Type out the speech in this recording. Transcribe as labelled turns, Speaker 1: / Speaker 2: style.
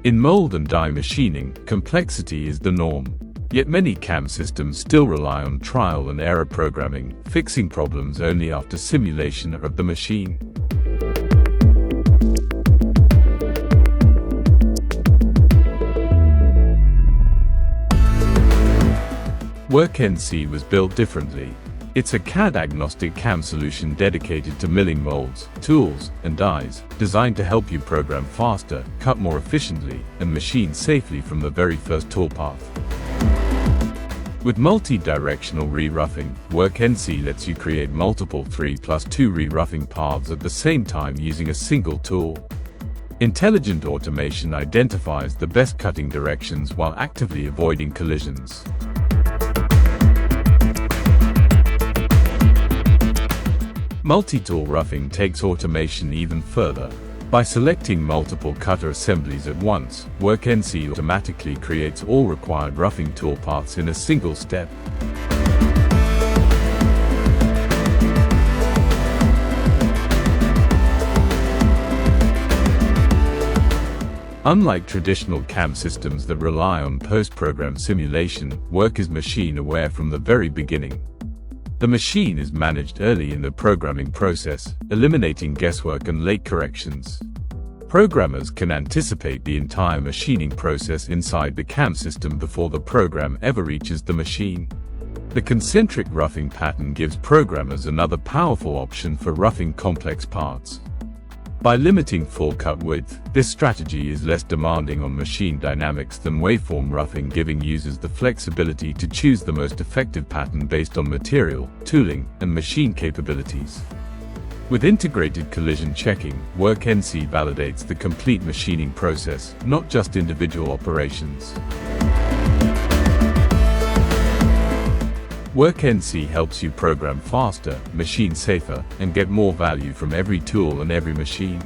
Speaker 1: In mold and die machining, complexity is the norm. Yet many CAM systems still rely on trial and error programming, fixing problems only after simulation of the machine. WorkNC was built differently. It's a CAD-agnostic CAM solution dedicated to milling molds, tools, and dies, designed to help you program faster, cut more efficiently, and machine safely from the very first toolpath. With multi-directional re-roughing, WorkNC lets you create multiple 3+2 re-roughing paths at the same time using a single tool. Intelligent automation identifies the best cutting directions while actively avoiding collisions. Multi-tool roughing takes automation even further. By selecting multiple cutter assemblies at once, WorkNC automatically creates all required roughing toolpaths in a single step. Unlike traditional CAM systems that rely on post-program simulation, work is machine-aware from the very beginning. The machine is managed early in the programming process, eliminating guesswork and late corrections. Programmers can anticipate the entire machining process inside the CAM system before the program ever reaches the machine. The concentric roughing pattern gives programmers another powerful option for roughing complex parts. By limiting full cut width, this strategy is less demanding on machine dynamics than waveform roughing, giving users the flexibility to choose the most effective pattern based on material, tooling, and machine capabilities. With integrated collision checking, WorkNC validates the complete machining process, not just individual operations. WorkNC helps you program faster, machine safer, and get more value from every tool and every machine.